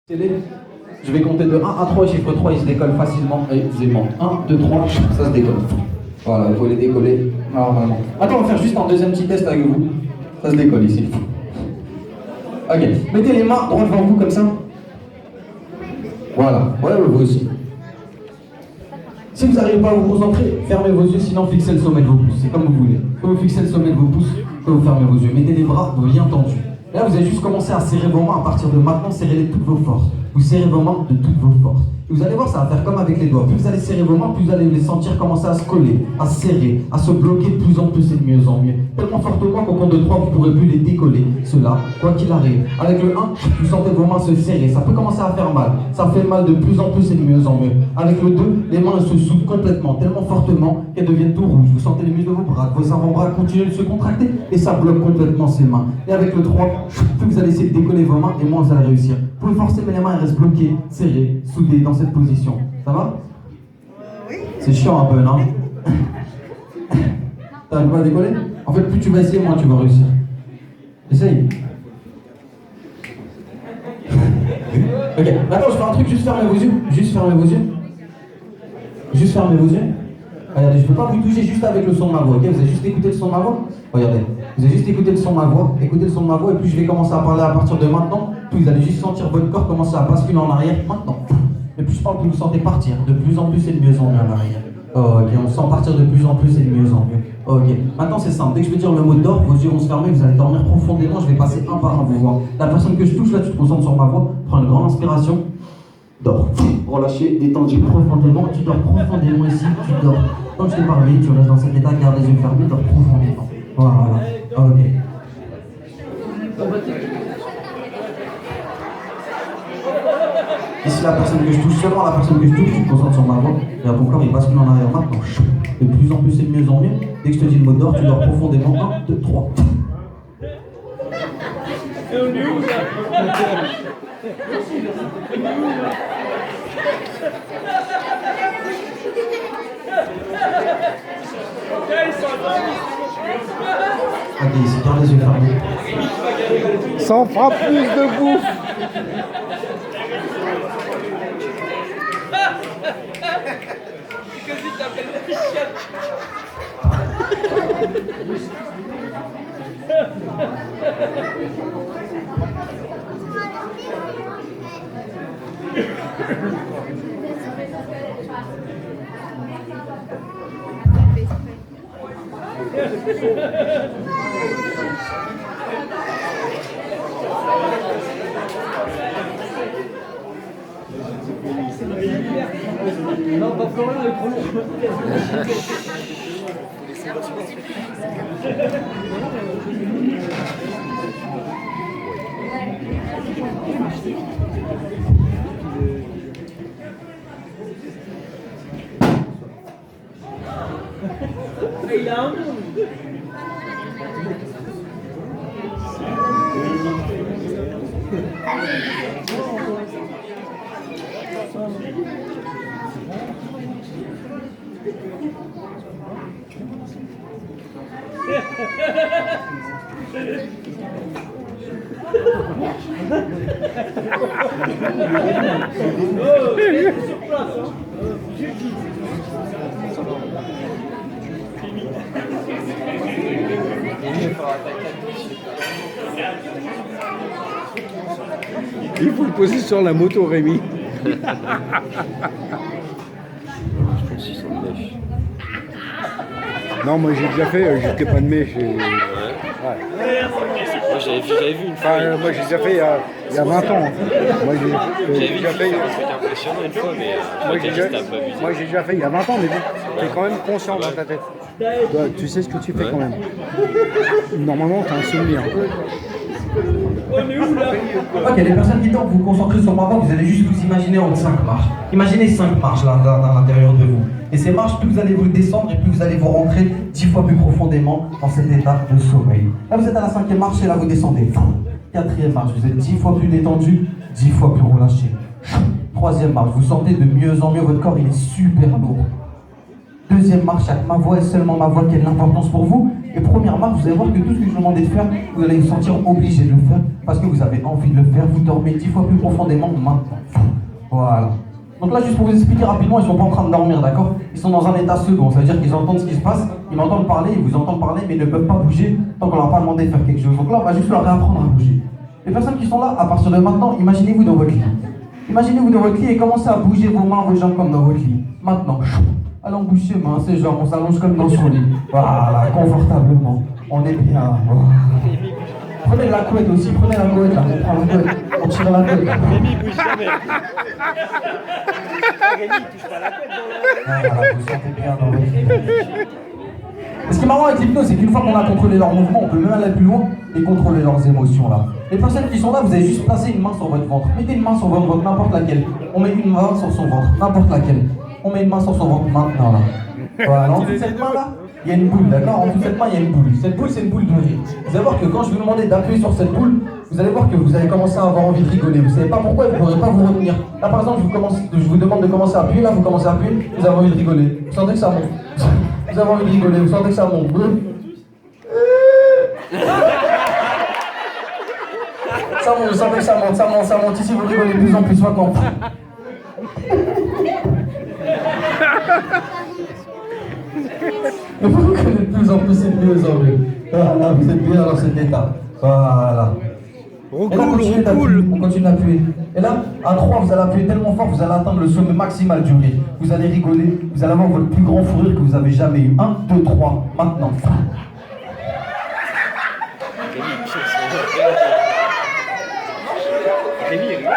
Je vais compter de 1 à 3, chiffre 3 il se décolle facilement et aisément. 1, 2, 3, ça se décolle. Voilà, il faut les décoller normalement. Attends, on va faire juste un deuxième petit test avec vous. Ça se décolle ici. Ok, mettez les mains droit devant vous comme ça. Voilà, ouais, vous aussi. Si vous n'arrivez pas à vous concentrer, fermez vos yeux, sinon fixez le sommet de vos pouces. C'est comme vous voulez. Quand vous fixez le sommet de vos pouces, quand vous fermez vos yeux, mettez les bras bien tendus. Là, vous allez juste commencer à serrer vos mains. À partir de maintenant, serrez-les de toutes vos forces. Vous serrez vos mains de toutes vos forces. Et vous allez voir, ça va faire comme avec les doigts. Plus vous allez serrer vos mains, plus vous allez les sentir commencer à se coller, à se serrer, à se bloquer de plus en plus et de mieux en mieux. Tellement fortement qu'au compte de 3, vous ne pourrez plus les décoller. Cela, quoi qu'il arrive. Avec le 1, vous sentez vos mains se serrer. Ça peut commencer à faire mal. Ça fait mal de plus en plus et de mieux en mieux. Avec le 2, les mains se soudent complètement, tellement fortement qu'elles deviennent tout rouges. Vous sentez les muscles de vos bras, vos avant-bras continuent de se contracter et ça bloque complètement ces mains. Et avec le 3, plus vous allez essayer de décoller vos mains et moins vous allez réussir. Vous pouvez forcer, mais les mains elles restent bloquées, serrées, soudées dans cette position. Ça va? Oui. C'est chiant un peu, non? T'arrives pas à décoller? En fait, plus tu vas essayer, moins tu vas réussir. Essaye. Ok, maintenant je fais un truc, juste fermez vos yeux. Juste fermez vos yeux. Juste fermez vos yeux. Regardez, je ne peux pas vous toucher juste avec le son de ma voix, ok? Vous avez juste écouté le son de ma voix? Regardez, vous avez juste écouté le son de ma voix, écoutez le son de ma voix, et puis je vais commencer à parler à partir de maintenant, puis vous allez juste sentir votre corps commencer à basculer en arrière maintenant. Et plus je parle, plus vous sentez partir de plus en plus et de mieux en mieux en arrière. Ok, on sent partir de plus en plus et de mieux en mieux. Ok, maintenant c'est simple, dès que je vais dire le mot d'or, vos yeux vont se fermer, vous allez dormir profondément, je vais passer un par un vous voir. La personne que je touche, là tu te concentres sur ma voix, prends une grande inspiration, dors. Relâchez, détendu profondément, tu dors profondément ici, tu dors. Quand je t'ai parlé, tu restes dans cet état, garde les yeux fermés, dors profondément. Voilà, ok. Ici la personne que je touche, seulement la personne que je touche, tu te concentres sur ma voix, et ton corps il bascule en arrière maintenant. De plus en plus et de mieux en mieux. Dès que je te dis le mot d'or, tu dors profondément. 1, 2, 3. Et on est où là? Ok, ici, garde les yeux fermés. Ça en fera plus de bouffe. Qu'est-ce que t'appelles la chienne? Non, pas Florian, il est trop long. Il a un monde. Sur place, hein. Il faut le poser sur la moto, Rémi. Je pense qu'ils sont de mèche. Non, moi j'ai déjà fait, j'étais pas de mèche. Ouais. Moi j'avais vu une fois. Enfin, moi j'ai déjà fait il y a 20 ans. Moi J'avais vu déjà fait. un truc impressionnant une fois, mais Moi j'ai déjà fait il y a 20 ans, mais bon, t'es quand même conscient dans ta tête. Toi, tu sais ce que tu fais quand même. Normalement, t'as un souvenir. On est où là? Ok, les personnes qui tentent, vous vous concentrez sur ma voix, vous allez juste vous imaginer en haut de 5 marches. Imaginez 5 marches là, dans l'intérieur de vous. Et ces marches, plus vous allez vous descendre et plus vous allez vous rentrer 10 fois plus profondément dans cet état de sommeil. Là, vous êtes à la 5e marche et là, vous descendez. 4e marche, vous êtes 10 fois plus détendu, 10 fois plus relâché. 3e marche, vous sentez de mieux en mieux, votre corps il est super lourd. 2e marche, avec ma voix et seulement ma voix qui a de l'importance pour vous. Et première marche, vous allez voir que tout ce que je vous demandais de faire, vous allez vous sentir obligé de le faire parce que vous avez envie de le faire. Vous dormez 10 fois plus profondément maintenant. Voilà. Donc là, juste pour vous expliquer rapidement, ils sont pas en train de dormir, d'accord? Ils sont dans un état second, ça veut dire qu'ils entendent ce qui se passe, ils m'entendent parler, ils vous entendent parler, mais ils ne peuvent pas bouger tant qu'on leur a pas demandé de faire quelque chose. Donc là, on va juste leur réapprendre à bouger. Les personnes qui sont là, à partir de maintenant, imaginez-vous dans votre lit. Imaginez-vous dans votre lit et commencez à bouger vos mains, vos jambes comme dans votre lit. Maintenant, allons bouger ses mains, ses jambes, on s'allonge comme dans son lit. Voilà, confortablement. On est bien. Voilà. Prenez la couette aussi, prenez la couette là, on prend la couette, on tire la couette. Rémi, bouge jamais. Rémi, il touche pas la couette dans la... Voilà, vous sentez bien dans votre lit. Et ce qui est marrant avec l'hypnose, c'est qu'une fois qu'on a contrôlé leurs mouvements, on peut même aller plus loin et contrôler leurs émotions là. Les personnes qui sont là, vous avez juste placé une main sur votre ventre. Mettez une main sur votre ventre, n'importe laquelle. On met une main sur son ventre, n'importe laquelle. On met une main sur son ventre maintenant là. Voilà, en dessous de cette main là, il y a une boule, d'accord? En dessous de cette main, il y a une boule. Cette boule, c'est une boule de rire. Vous allez voir que quand je vais vous demander d'appuyer sur cette boule, vous allez voir que vous allez commencer à avoir envie de rigoler. Vous savez pas pourquoi, vous ne pourrez pas vous retenir. Là par exemple, je vous demande de commencer à appuyer, là vous commencez à appuyer, vous avez envie de rigoler. Vous sentez que ça monte. Vous avez envie de rigoler, vous sentez que ça monte. Ça monte, vous sentez que ça monte, ça monte, ça monte. Ici, vous rigolez de plus en plus maintenant. Et vous rigolez de plus en plus et de mieux en mieux. Voilà, vous êtes bien dans cet état. Voilà. Et là, on continue d'appuyer. Et là, à 3, vous allez appuyer tellement fort, vous allez atteindre le sommet maximal du rire. Vous allez rigoler, vous allez avoir votre plus grand fou rire que vous avez jamais eu. 1, 2, 3, maintenant. Rémi, il rigole.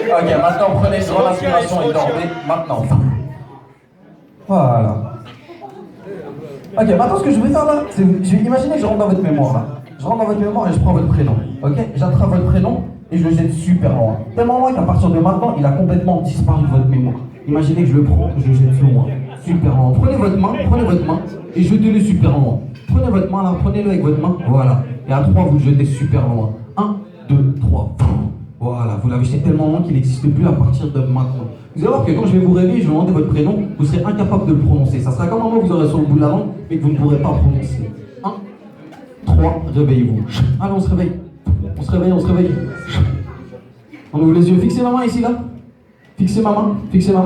Ok, maintenant prenez une grande inspiration et dormez. Maintenant. Voilà. Ok, maintenant ce que je vais faire là, c'est imaginez que je rentre dans votre mémoire là. Je rentre dans votre mémoire et je prends votre prénom. Ok, j'attrape votre prénom et je le jette super loin. Tellement loin qu'à partir de maintenant, il a complètement disparu de votre mémoire. Imaginez que je le prends, je le jette loin. Super loin. Prenez votre main et jetez-le super loin. Prenez votre main là, prenez-le avec votre main. Voilà. Et à 3, vous le jetez super loin. 1, 2, 3. Voilà, vous l'avez jeté tellement loin qu'il n'existe plus à partir de maintenant. Vous allez voir que quand je vais vous réveiller, je vais demander votre prénom, vous serez incapable de le prononcer. Ça sera comme un mot que vous aurez sur le bout de la langue, mais que vous ne pourrez pas prononcer. 1, 3, réveillez-vous. Allez, on se réveille. On se réveille, on se réveille. On ouvre les yeux. Fixez ma main ici, là. Fixez ma main,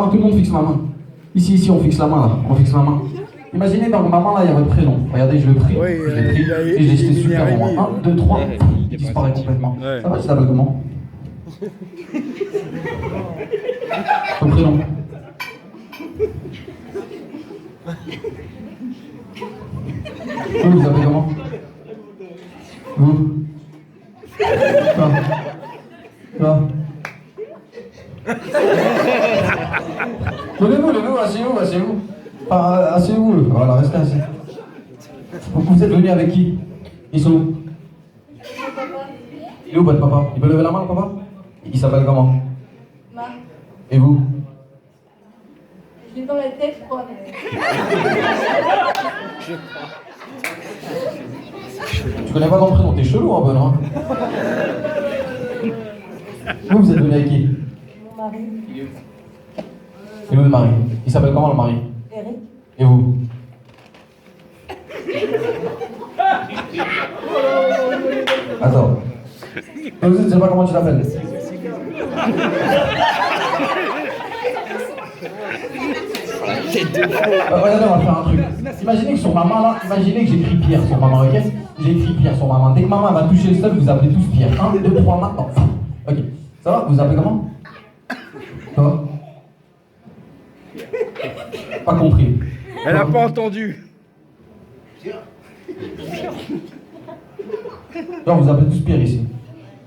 tout le monde fixe ma main. Ici, on fixe la main, là. On fixe ma main. Imaginez dans ma main, là, il y a votre prénom. Regardez, je le prie, Oui, je l'ai pris, et je l'ai jeté super loin. 1, 2, 3, il disparaît complètement. Ouais. Ça va, tu t'appelles comment? Ton prénom. Vous appelez comment? Vous? Toi? Levez-vous, asseyez-vous. Enfin, asseyez-vous, voilà, restez assis. Vous êtes venu avec qui? Ils sont où? Il est où votre papa? Il peut lever la main, le papa? Il s'appelle comment? Marc. Et vous? Je l'ai dans la tête, quoi. Tu connais pas ton prénom, t'es chelou un peu, non? Vous êtes venu avec qui? Mon mari. Et où le mari? Il s'appelle comment le mari? Eric. Et vous? Attends. Toi aussi, tu sais pas comment tu t'appelles? Regardez, on va faire un truc. Imaginez que sur ma main là, imaginez que j'écris Pierre sur ma main, ok? J'ai écrit Pierre sur ma main. Dès que ma main va toucher le sol, vous appelez tous Pierre. 1, 2, 3, maintenant. Ok. Ça va? Vous appelez comment? Toi? Pas compris. Elle a pas entendu. Non, vous appelez tous Pierre ici.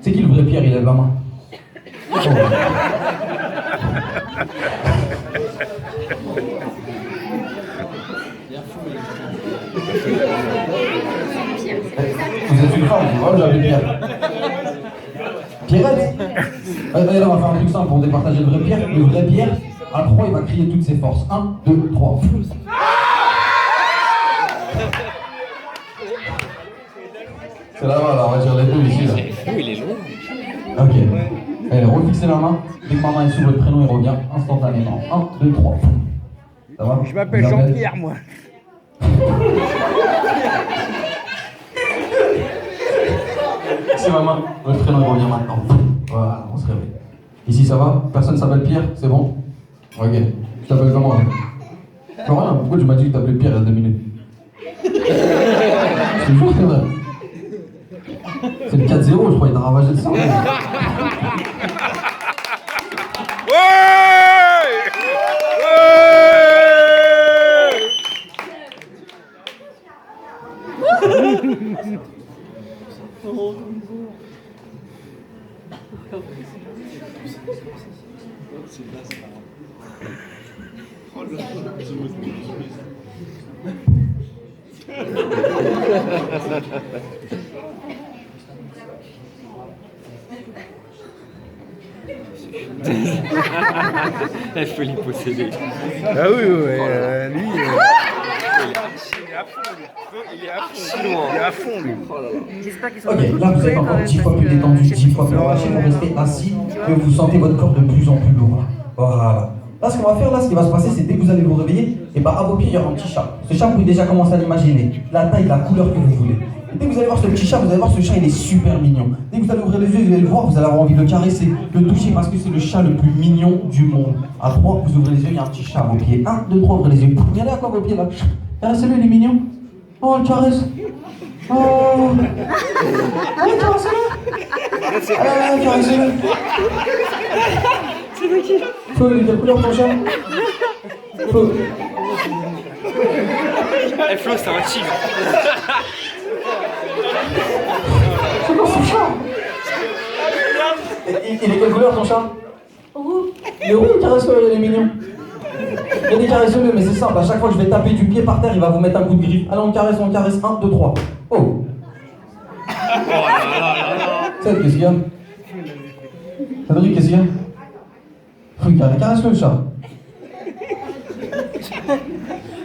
C'est qui le vrai Pierre? Il lève la main. Oh. Vous êtes une femme, moi j'appelle Pierre. Pierrette. Allez, là, on va faire un truc simple pour départager le vrai Pierre. Le vrai Pierre, à 3, il va crier toutes ses forces. 1, 2, 3. C'est là-bas, là, on va dire les deux ici. Là. Il est long. Ok. Allez, refixez la main. Dès que ma main est sur le prénom, il revient instantanément. 1, 2, 3. Ça va? Je m'appelle Jean-Pierre, moi. C'est ma main. Votre prénom, il revient maintenant. Voilà, on se réveille. Ici, ça va? Personne s'appelle Pierre? C'est bon? Ok. Tu t'appelles comment? Je rien. Pourquoi tu m'as dit que tu t'appelais Pierre il y a 2 minutes? Je te jure, c'est vrai. C'est le 4-0, je crois, il t'a ravagé le sang. Il faut les posséder. Ah oui, lui, Il est à fond, lui. J'espère qu'ils sont Ok, tous là vous êtes couchés quand encore même, 10 fois parce plus que détendu, je sais 10 pas fois si plus c'est- relâché, vous restez assis, que vous sentez votre corps de plus en plus lourd. Voilà. Là, ce qu'on va faire, là, ce qui va se passer, c'est dès que vous allez vous réveiller, et bah à vos pieds, il y aura un petit chat. Ce chat, vous pouvez déjà commencer à l'imaginer. La taille, la couleur que vous voulez. Et dès que vous allez voir ce petit chat, vous allez voir ce chat, il est super mignon. Dès que vous allez ouvrir les yeux, vous allez le voir, vous allez avoir envie de le caresser, le toucher, parce que c'est le chat le plus mignon du monde. À 3, vous ouvrez les yeux, il y a un petit chat à vos pieds. 1, 2, 3, ouvrez les yeux. Regardez à quoi vos pieds là. Caressez-le, il est mignon. Oh, on le caresse. Oh. Allez, caressez-le. Allez, caressez-le. Feu, il est de quelle couleur ton chat? Feu. Eh, Flo, c'est un tigre. C'est quoi ce chat? Il est quelle couleur ton chat? Roux. Il est roux, caresse-le, il est mignon. Allez, caressez-le, mais c'est simple, à chaque fois que je vais taper du pied par terre, il va vous mettre un coup de griffe. Allez, on caresse, 1, 2, 3. Oh. Cédric, qu'est-ce qu'il y a? Cédric, qu'est-ce qu'il y a? Caresse-le, le chat.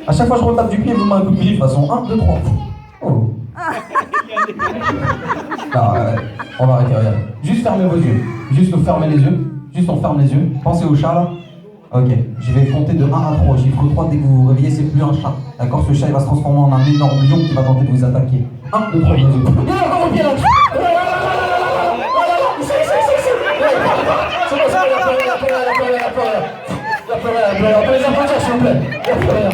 À chaque fois que je retape du pied, vous mettez un coup de griffe, de toute façon. 1, 2, 3. Oh. Non, on va arrêter, regarde. Juste fermez vos yeux. Juste vous fermez les yeux. Juste on ferme les yeux. Pensez au chat là. Ok. Je vais compter de 1 à 3. Au chiffre 3, dès que vous vous réveillez, c'est plus un chat. D'accord? Ce chat il va se transformer en un énorme lion qui va tenter de vous attaquer. 1, 2, 3, les yeux. Il est encore au pied là. C'est bon, c'est bon, il a plus rien. On peut les applaudir s'il vous plaît. Il a plus rien.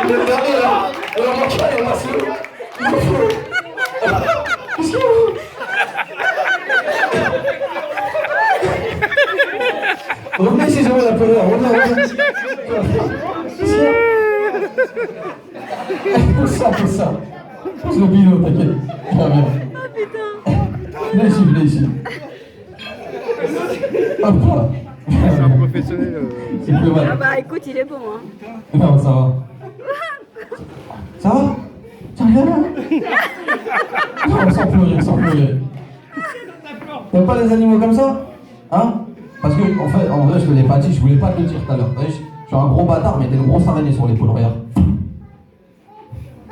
Regardez là, on a manqué, on passe le. Qu'est-ce qu'il y a? Revenez si jamais la peur, revenez. Qu'est-ce qu'il y a? Pousse ça. Pousse le bino, t'inquiète. Viens. Viens ici. Hop là. c'est un professionnel. C'est plus mal. Ah bah écoute, il est bon, hein. Non, ça va. Ça va? Tiens, viens là. Non, sans pleurer. T'aimes pas les animaux comme ça? Hein? Parce que, en vrai, je te l'ai pas dit, je voulais pas te le dire tout à l'heure. Je suis un gros bâtard, mais t'es une grosse araignée sur l'épaule, regarde.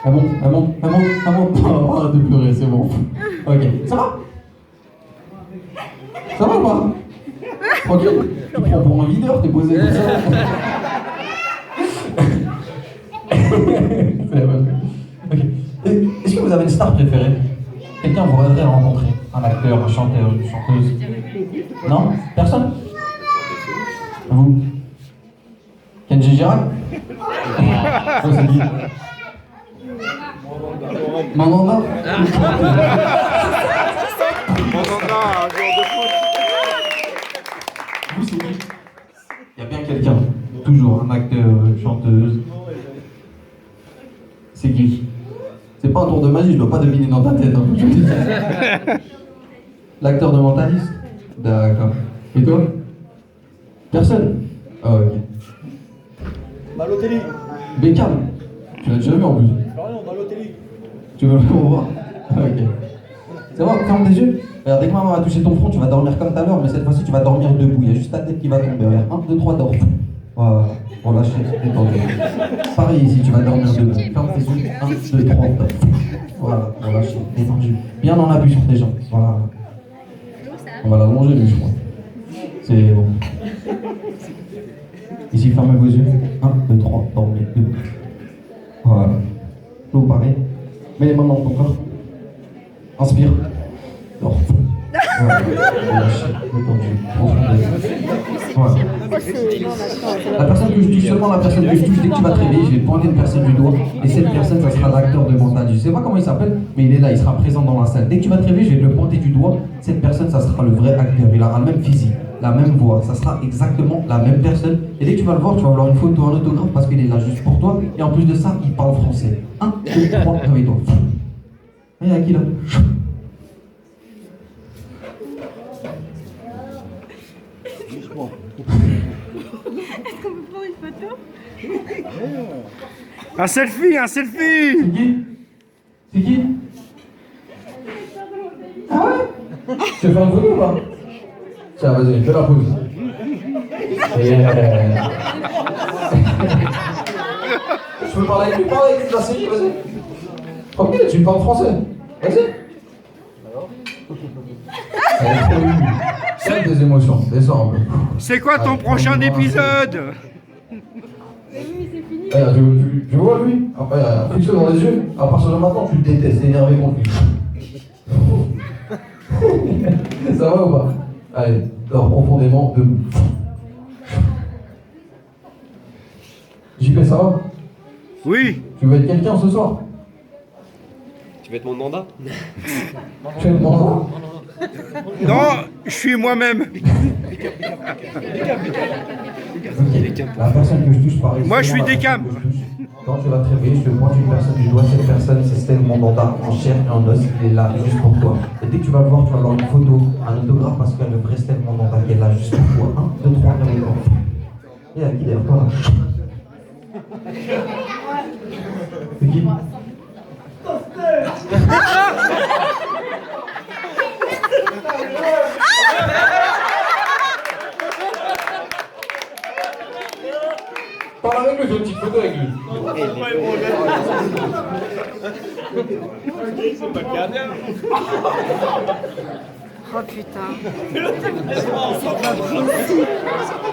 Elle monte. Oh, arrête de pleurer, c'est bon. Ok, ça va? Ça va ou pas? Tranquille? Tu prends pour un videur, t'es posé comme ça. C'est vrai. Ok. Est-ce que vous avez une star préférée? Quelqu'un vous rêverait rencontrer? Un acteur, un chanteur, une chanteuse? Non? Personne? Vous? Kenji Girac? Oh, c'est qui? Mandanda? Vous, c'est qui? Il y a bien quelqu'un. Toujours, un acteur, une chanteuse. C'est qui? C'est pas un tour de magie, je dois pas deviner dans ta tête. Hein, je te dis. L'acteur de Mentaliste? D'accord. Et toi? Personne? Ah, ok. Balotelli. Beckham? Tu l'as déjà vu en plus? Florian Balotelli. Tu veux le voir? Ah, ok. C'est bon, ferme tes yeux. Regarde, dès que maman va toucher ton front, tu vas dormir comme tout à l'heure, mais cette fois-ci tu vas dormir debout. Il y a juste ta tête qui va tomber. Regarde, 1, 2, 3, dors. Voilà, relâchez, détendu. Pareil ici, tu vas dormir debout. Ferme tes yeux. 1, 2, 3, top. Voilà, relâchez, détendu. Bien dans l'abus sur tes jambes. Voilà. On va l'allonger lui, je crois. C'est bon. Ici, fermez vos yeux. 1, 2, 3, dormez debout. Voilà. L'eau, pareil. Mets les mains dans ton corps. Inspire. Dors. Voilà. Relâchez, détendu. Profondément. Voilà. La personne que je touche, seulement la personne que je touche, dès que tu vas te réveiller, je vais pointer une personne du doigt, et cette personne, ça sera l'acteur de mental. Je sais pas comment il s'appelle, mais il est là, il sera présent dans la salle. Dès que tu vas te réveiller, je vais te le pointer du doigt, cette personne, ça sera le vrai acteur. Il aura le même physique, la même voix, ça sera exactement la même personne. Et dès que tu vas le voir, tu vas avoir une photo, un autographe, parce qu'il est là juste pour toi, et en plus de ça, il parle français. 1, 2, 3, réveille-toi. Et il y a qui là? Est-ce qu'on peut prendre une photo? Un selfie, un selfie. C'est qui? C'est qui? Ah ouais? Tu veux faire une photo ou pas? Tiens, vas-y, fais la pause. Je peux parler avec lui, parle avec lui, vas-y, vas-y. Tranquille, tu me parles français. Vas-y. Elle est trop émue. C'est des émotions, descends un peu. C'est quoi ton prochain épisode? Regarde, tu vois lui? Après, fixe-le dans les yeux. À partir de maintenant, tu le détestes, t'es énervé contre lui. Ça va ou pas? Allez, dors profondément, debout. JP, ça va? Oui. Tu veux être quelqu'un ce soir? Tu veux être mon mandat? Tu veux être mandat? Non, je suis moi-même. Ok. La personne que je touche, pareil. Moi, je suis la personne Décam. que je touche. Quand tu vas te réveiller, je te pointe une personne du doigt. Cette personne, c'est Stella Mandanda, en chair et en os. Il est là, juste pour toi. Et dès que tu vas le voir, tu vas avoir une photo, un autographe, parce qu'il y a le vrai Stella Mandanda qui est là, juste pour toi. 1, 2, 3, réveille-toi. Et à qui derrière toi là? C'est qui? Parle avec lui, fais une petite photo avec lui. Oh putain. C'est pas possible.